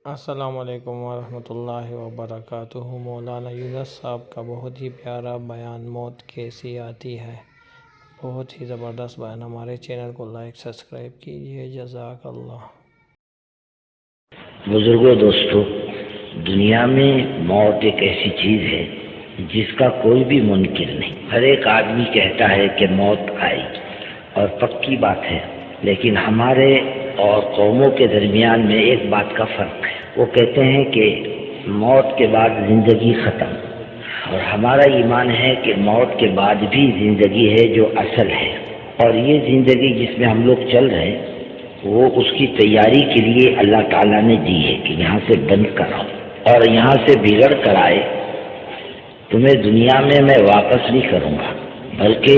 السلام علیکم ورحمۃ اللہ وبرکاتہ۔ مولانا یونس صاحب کا بہت ہی پیارا بیان موت کیسی آتی ہے، بہت ہی زبردست بیان۔ ہمارے چینل کو لائک سبسکرائب کیجیے، جزاک اللہ۔ بزرگوں، دوستو، دنیا میں موت ایک ایسی چیز ہے جس کا کوئی بھی منکر نہیں۔ ہر ایک آدمی کہتا ہے کہ موت آئے گی اور پکی بات ہے، لیکن ہمارے اور قوموں کے درمیان میں ایک بات کا فرق ہے۔ وہ کہتے ہیں کہ موت کے بعد زندگی ختم، اور ہمارا ایمان ہے کہ موت کے بعد بھی زندگی ہے جو اصل ہے، اور یہ زندگی جس میں ہم لوگ چل رہے ہیں وہ اس کی تیاری کے لیے اللہ تعالیٰ نے دی ہے کہ یہاں سے بند کراؤ اور یہاں سے بگڑ کر آئے تمہیں دنیا میں واپس نہیں کروں گا، بلکہ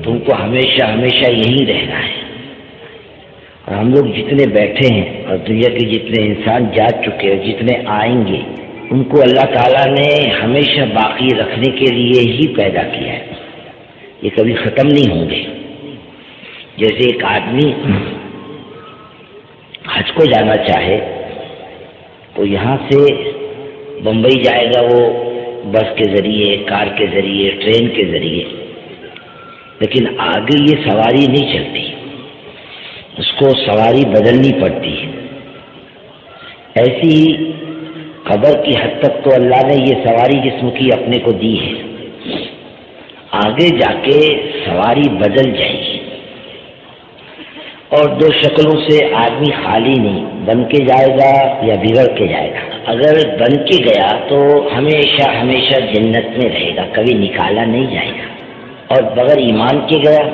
تم کو ہمیشہ ہمیشہ یہیں رہنا ہے۔ اور ہم لوگ جتنے بیٹھے ہیں اور دنیا کے جتنے انسان جا چکے اور جتنے آئیں گے ان کو اللہ تعالیٰ نے ہمیشہ باقی رکھنے کے لیے ہی پیدا کیا ہے، یہ کبھی ختم نہیں ہوں گے۔ جیسے ایک آدمی حج کو جانا چاہے تو یہاں سے بمبئی جائے گا، وہ بس کے ذریعے، کار کے ذریعے، ٹرین کے ذریعے، لیکن آگے یہ سواری نہیں چلتی، اس کو سواری بدلنی پڑتی ہے۔ ایسی ہی قبر کی حد تک تو اللہ نے یہ سواری جسم کی اپنے کو دی ہے، آگے جا کے سواری بدل جائے گی، اور دو شکلوں سے آدمی خالی نہیں، بن کے جائے گا یا بگڑ کے جائے گا۔ اگر بن کے گیا تو ہمیشہ ہمیشہ جنت میں رہے گا، کبھی نکالا نہیں جائے گا، اور بغیر ایمان کے گیا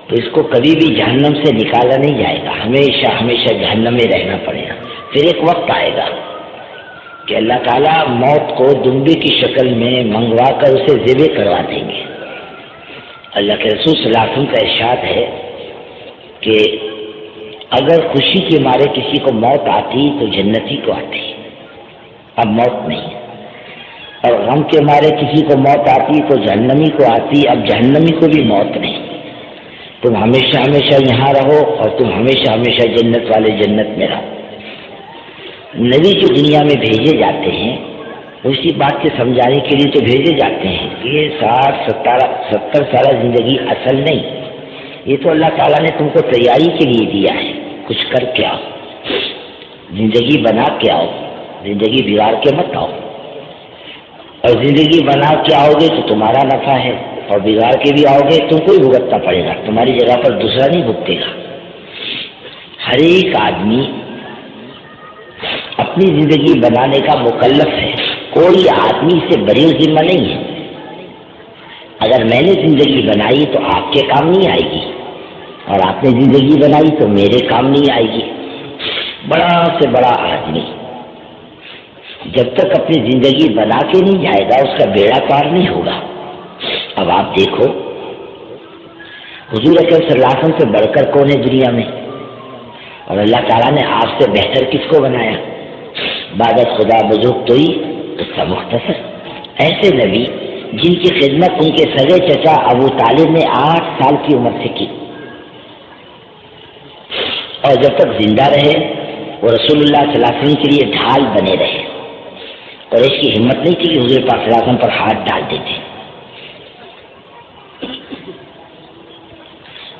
تو اس کو کبھی بھی جہنم سے نکالا نہیں جائے گا، ہمیشہ ہمیشہ جہنم میں رہنا پڑے گا۔ پھر ایک وقت آئے گا کہ اللہ تعالیٰ موت کو دمبے کی شکل میں منگوا کر اسے ذبح کروا دیں گے۔ اللہ کے رسول صلی اللہ علیہ وسلم کا ارشاد ہے کہ اگر خوشی کے مارے کسی کو موت آتی تو جنتی کو آتی، اب موت نہیں، اور غم کے مارے کسی کو موت آتی تو جہنمی کو آتی، اب جہنمی کو بھی موت نہیں۔ تم ہمیشہ ہمیشہ یہاں رہو اور تم ہمیشہ ہمیشہ جنت والے جنت میں رہو۔ نبی جو دنیا میں بھیجے جاتے ہیں اسی بات کے سمجھانے کے لیے تو بھیجے جاتے ہیں کہ یہ 60-70 سالہ زندگی اصل نہیں، یہ تو اللہ تعالیٰ نے تم کو تیاری کے لیے دیا ہے، کچھ کر کے آؤ، زندگی بنا کے آؤ، زندگی بگاڑ کے مت آؤ، اور زندگی بنا کے آؤ گے تو تمہارا نفع ہے، اور بگاڑ کے بھی آؤ گے تم کو ہی بھگتنا پڑے گا، تمہاری جگہ پر دوسرا نہیں بھگتے گا۔ ہر ایک آدمی اپنی زندگی بنانے کا مکلف ہے، کوئی آدمی سے بری ذمہ نہیں ہے۔ اگر میں نے زندگی بنائی تو آپ کے کام نہیں آئے گی، اور آپ نے زندگی بنائی تو میرے کام نہیں آئے گی۔ بڑا سے بڑا آدمی جب تک اپنی زندگی بنا کے نہیں جائے گا اس کا بیڑا پار نہیں ہوگا۔ اب آپ دیکھو حضور اکرم صلی اللہ علیہ وسلم سے بڑھ کر کون ہے دنیا میں، اور اللہ تعالیٰ نے آپ سے بہتر کس کو بنایا؟ بعد خدا بزرگ تو ہی اس کا مختصر ایسے نبی جن کی خدمت ان کے سگے چچا ابو طالب نے 8 سال کی عمر سے کی، اور جب تک زندہ رہے وہ رسول اللہ صلی اللہ علیہ وسلم کے لیے ڈھال بنے رہے، اور اس کی ہمت نہیں تھی کہ حضور پاک صلی اللہ علیہ وسلم پر ہاتھ ڈال دیتے۔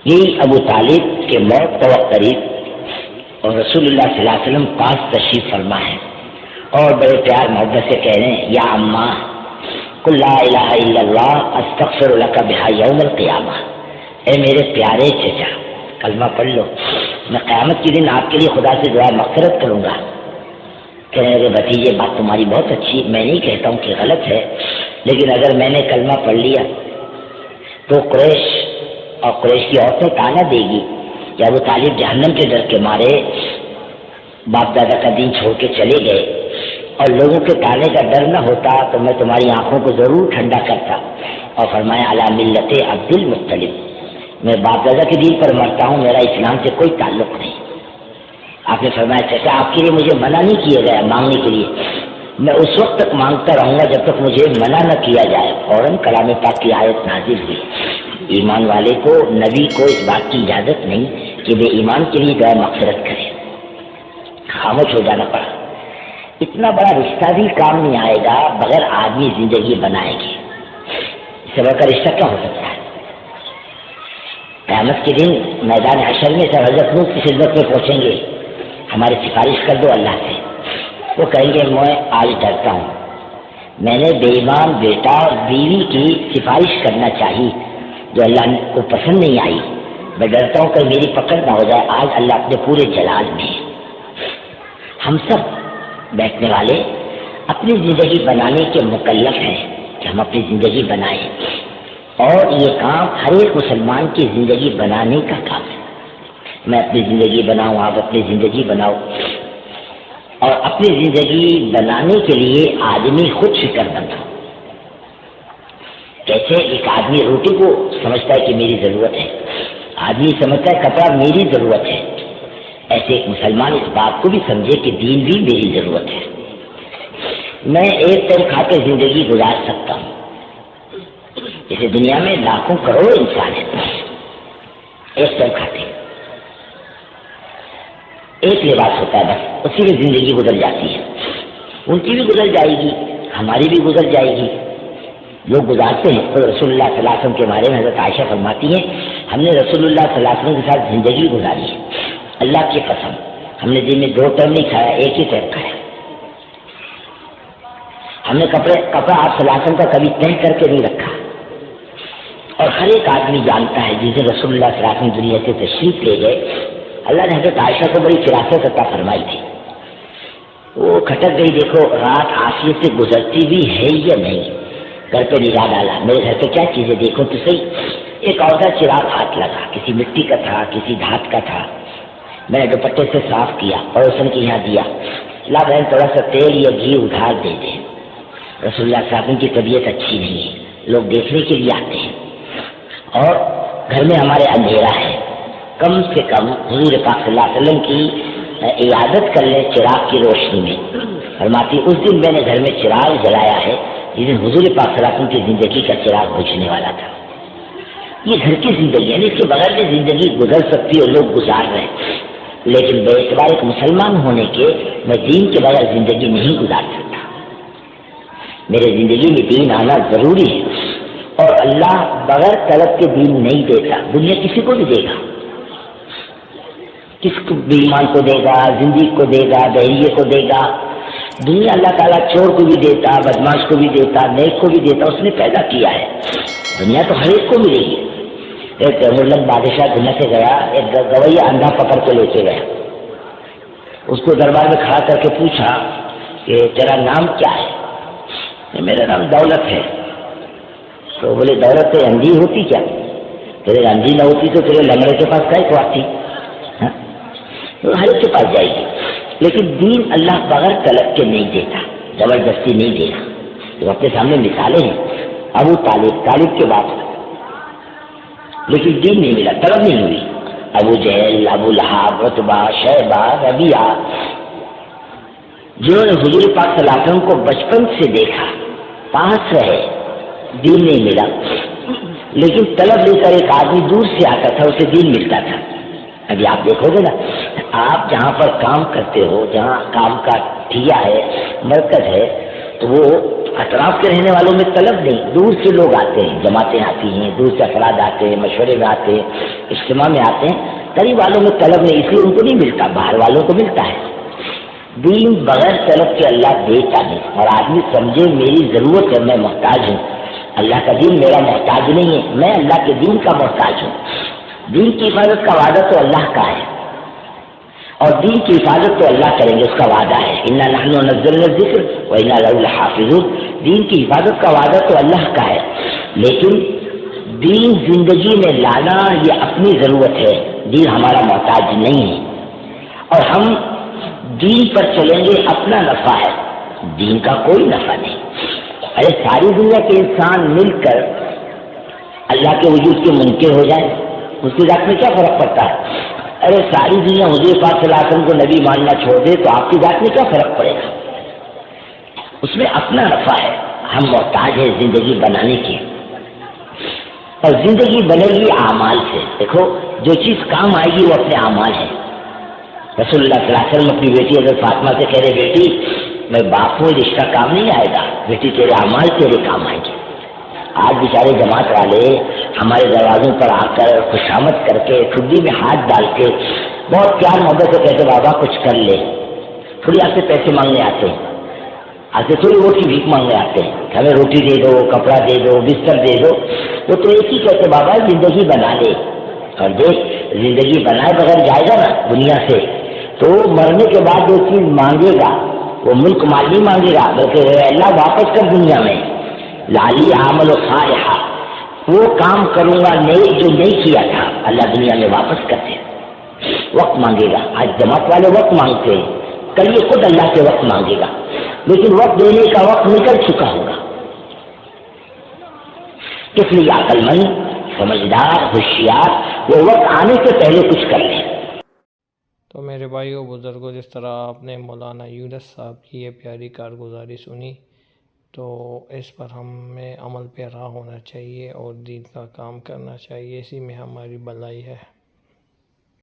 یہی ابو طالب کے موت کا وقت قریب اور رسول اللہ صلی اللہ علیہ وسلم پاس تشریف فرما ہے، اور بڑے پیار محبت سے کہہ رہے ہیں، یا اماں قل لا الہ الا اللہ استغفر لک بہا یوم القیامہ، اے میرے پیارے چچا کلمہ پڑھ لو، میں قیامت کے دن آپ کے لیے خدا سے دعا مغفرت کروں گا۔ کہہ رہے ہیں بھتیجے بات تمہاری بہت اچھی، میں نہیں کہتا ہوں کہ غلط ہے، لیکن اگر میں نے کلمہ پڑھ لیا تو قریش اور قریش کی عورتیں تانا دے گی یا وہ طالب جہنم کے ڈر کے مارے باپ دادا کا دین چھوڑ کے چلے گئے، اور لوگوں کے تانے کا ڈر نہ ہوتا تو میں تمہاری آنکھوں کو ضرور ٹھنڈا کرتا، اور فرمایا علی ملت عبد المطلب، میں باپ دادا کے دین پر مرتا ہوں، میرا اسلام سے کوئی تعلق نہیں۔ آپ نے فرمایا چچا آپ کے لیے مجھے منع نہیں کیا گیا مانگنے کے لیے، میں اس وقت تک مانگتا رہوں گا جب تک مجھے منع نہ کیا جائے۔ فوراً کلام پاک کی آیت نازل ہوئی، ایمان والے کو نبی کو اس بات کی اجازت نہیں کہ وہ ایمان کے لیے دعا مغفرت کرے، خاموش ہو جانا پڑا۔ اتنا بڑا رشتہ بھی کام نہیں آئے گا بغیر آدمی زندگی بنائے گی، اس سے بڑھ کر رشتہ کیا ہو سکتا ہے؟ قیامت کے دن میدان حشر میں سر حضرت نوح کی خدمت میں پہنچیں گے، ہماری سفارش کر دو اللہ سے۔ وہ کہیں گے میں آج ڈرتا ہوں، میں نے بے ایمان بیٹا اور بیوی کی سفارش کرنا چاہی جو اللہ کو پسند نہیں آئی، میں ڈرتا ہوں کہ میری پکڑ نہ ہو جائے۔ آج اللہ اپنے پورے جلال میں، ہم سب بیٹھنے والے اپنی زندگی بنانے کے مکلف ہیں کہ ہم اپنی زندگی بنائیں، اور یہ کام ہر ایک مسلمان کی زندگی بنانے کا کام ہے۔ میں اپنی زندگی بناؤں، آپ اپنی زندگی بناؤ، اور اپنی زندگی بنانے کے لیے آدمی خود فکر مند ہو۔ کیسے ایک آدمی روٹی کو سمجھتا ہے کہ میری ضرورت ہے، آدمی سمجھتا ہے کپڑا میری ضرورت ہے، ایسے ایک مسلمان اس بات کو بھی سمجھے کہ دین بھی میری ضرورت ہے۔ میں ایک ٹائم کھا کے زندگی گزار سکتا ہوں، جیسے دنیا میں لاکھوں کروڑوں انسان ہیں، ایک ٹائم کھاتے ہیں، ایک لباس ہوتا ہے، بس اسی میں زندگی گزر جاتی ہے۔ ان کی بھی گزر جائے گی، ہماری بھی گزر جائے گی، لوگ گزارتے ہیں۔ تو رسول اللہ صلی اللہ علیہ وسلم کے بارے میں حضرت عائشہ فرماتی ہیں ہم نے رسول اللہ صلی اللہ علیہ وسلم کے ساتھ زندگی گزاری ہے، اللہ کی قسم ہم نے دن میں 2 ٹائم نہیں کھایا، ایک ہی ٹائم کھایا۔ ہم نے کپڑا آپ صلی اللہ علیہ وسلم کا کبھی تہہ کر کے نہیں رکھا، اور ہر ایک آدمی جانتا ہے جسے رسول اللہ صلی اللہ علیہ وسلم دنیا سے تشریف لے گئے، اللہ نے حضرت عائشہ کو بڑی فراست عطا فرمائی تھی۔ وہ کھٹک گئی، دیکھو رات عافیت سے گزرتی بھی ہے یا نہیں، گھر پہ نگاہ ڈالا، میرے گھر پہ کیا چیزیں دیکھو تو صحیح۔ ایک اور چراغ ہاتھ لگا، کسی مٹی کا تھا، کسی دھات کا تھا، میں نے دوپٹے سے صاف کیا اور پڑوسن کے یہاں دیا، لا بہن تھوڑا سا تیل یا گھی ادھار دے دیں۔ رسول اللہ صلی اللہ علیہ وسلم کی طبیعت اچھی نہیں ہے، لوگ دیکھنے کے لیے آتے ہیں، اور گھر میں ہمارے اندھیرا ہے، کم سے کم حضور پاک صلی اللہ علیہ وسلم کی عیادت کر لیں چراغ کی روشنی میں۔ فرماتی اس دن میں نے گھر میں چراغ جلایا ہے جس دن حضور پاک صلی اللہ علیہ وسلم کی زندگی کا چراغ بجھنے والا تھا۔ یہ گھر کی زندگی ہے، اس کے بغیر بھی زندگی گزر سکتی ہے اور لوگ گزار رہے ہیں، لیکن بے اعتبار ایک مسلمان ہونے کے میں دین کے بغیر زندگی نہیں گزار سکتا۔ میرے زندگی میں دین آنا ضروری ہے، اور اللہ بغیر طلب کے دین نہیں دیتا۔ دنیا کسی کو بھی دے گا، کس کو بیمان کو دے گا، زندگی کو دے گا، بحریے کو دے گا۔ دنیا اللہ تعالیٰ چور کو بھی دیتا، بدماش کو بھی دیتا، نیک کو بھی دیتا، اس نے پیدا کیا ہے۔ دنیا تو ہر ایک کو ملے گی۔ ایک تیمورلنگ بادشاہ دنیا سے گیا، ایک گویا اندھا پکڑ کے لے کے گیا، اس کو دربار میں کھڑا کر کے پوچھا کہ تیرا نام کیا ہے؟ میرا نام دولت ہے۔ تو بولے دولت تو اندھی ہوتی کیا؟ تیرے اندھی نہ ہوتی تو تیرے لنگڑے کے پاس کیا کو آتی؟ تو ہر ایک کے پاس جائے گی، لیکن دین اللہ بغیر طلب کے نہیں دیتا، زبردستی نہیں دیتا۔ تو اپنے سامنے مثالیں ہیں، ابو طالب کے بعد، لیکن دین نہیں ملا، طلب نہیں ہوئی۔ ابو جہل، ابو لہب، عتبہ، شیبہ، ربیعہ، جنہوں نے حضور پاک صلی اللہ علیہ وسلم کو بچپن سے دیکھا، پاس رہے، دین نہیں ملا، لیکن طلب لے کر ایک آدمی دور سے آتا تھا، اسے دین ملتا تھا۔ ابھی آپ دیکھو گے نا، آپ جہاں پر کام کرتے ہو، جہاں کام کا ٹھیا ہے، مرکز ہے، تو وہ اطراف کے رہنے والوں میں طلب نہیں، دور سے لوگ آتے ہیں، جماعتیں آتی ہیں، دور سے افراد آتے ہیں، مشورے میں آتے ہیں، اجتماع میں آتے ہیں، قریب والوں میں طلب نہیں، اس لیے ان کو نہیں ملتا، باہر والوں کو ملتا ہے۔ دین بغیر طلب کے اللہ دیتا نہیں، اور آدمی سمجھے میری ضرورت ہے، میں محتاج ہوں، اللہ کا دین میرا محتاج نہیں ہے، میں اللہ کے دین کا محتاج ہوں۔ دین کی حفاظت کا وعدہ تو اللہ کا ہے، اور دین کی حفاظت تو اللہ کریں گے، اس کا وعدہ ہے، انا نحن نزلنا الذکر وانا له لحافظون۔ دین کی حفاظت کا وعدہ تو اللہ کا ہے، لیکن دین زندگی میں لانا یہ اپنی ضرورت ہے، دین ہمارا محتاج نہیں ہے، اور ہم دین پر چلیں گے، اپنا نفع ہے، دین کا کوئی نفع نہیں۔ ارے ساری دنیا کے انسان مل کر اللہ کے وجود کے منکر ہو جائیں، اس کی ذات میں کیا فرق پڑتا ہے؟ ارے ساری دنیا حضور پاک صلی اللہ علیہ وسلم کو نبی ماننا چھوڑ دے تو آپ کی ذات میں کیا فرق پڑے گا؟ اس میں اپنا نفع ہے، ہم محتاج ہیں زندگی بنانے کی، اور زندگی بنے گی اعمال سے۔ دیکھو جو چیز کام آئے گی وہ اپنے اعمال ہے، رسول اللہ صلی اللہ علیہ وسلم اپنی بیٹی حضرت فاطمہ سے کہہ رہے بیٹی میں باپ ہوں رشتہ کام نہیں آئے گا، بیٹی تیرے اعمال تیرے کام آئیں گے۔ آج بیچارے جماعت والے ہمارے دروازوں پر آ کر خوشامد کر کے ٹھڈی میں ہاتھ ڈال کے بہت پیار محبت سے کہتے بابا کچھ کر لے، تھوڑی آپ سے پیسے مانگنے آتے ہیں، آپ سے تھوڑی روٹی بھیک مانگنے آتے ہیں، ہمیں روٹی دے دو، کپڑا دے دو، بستر دے دو، وہ تو ایک ہی کہتے بابا زندگی بنا لے۔ اور دیکھ زندگی بنائے بغیر جائے گا نا دنیا سے تو مرنے کے بعد جو چیز مانگے گا وہ ملک مال نہیں مانگے گا، بلکہ اللہ واپس کر دنیا میں لالی عمل و صالحہ، وہ کام کروں گا نیک جو نہیں کیا تھا، اللہ دنیا میں واپس کر دے۔ وقت مانگے گا، آج جماعت والے وقت مانگتے ہیں، کل یہ خود اللہ سے وقت مانگے گا، لیکن وقت دینے کا وقت نکل چکا ہوگا۔ اس لیے عقل مند، سمجھدار، ہوشیار وہ وقت آنے سے پہلے کچھ کر لیں۔ تو میرے بھائیوں بزرگوں، جس طرح آپ نے مولانا یونس صاحب کی یہ پیاری کارگزاری سنی تو اس پر ہمیں عمل پیرا ہونا چاہیے اور دین کا کام کرنا چاہیے، اسی میں ہماری بھلائی ہے۔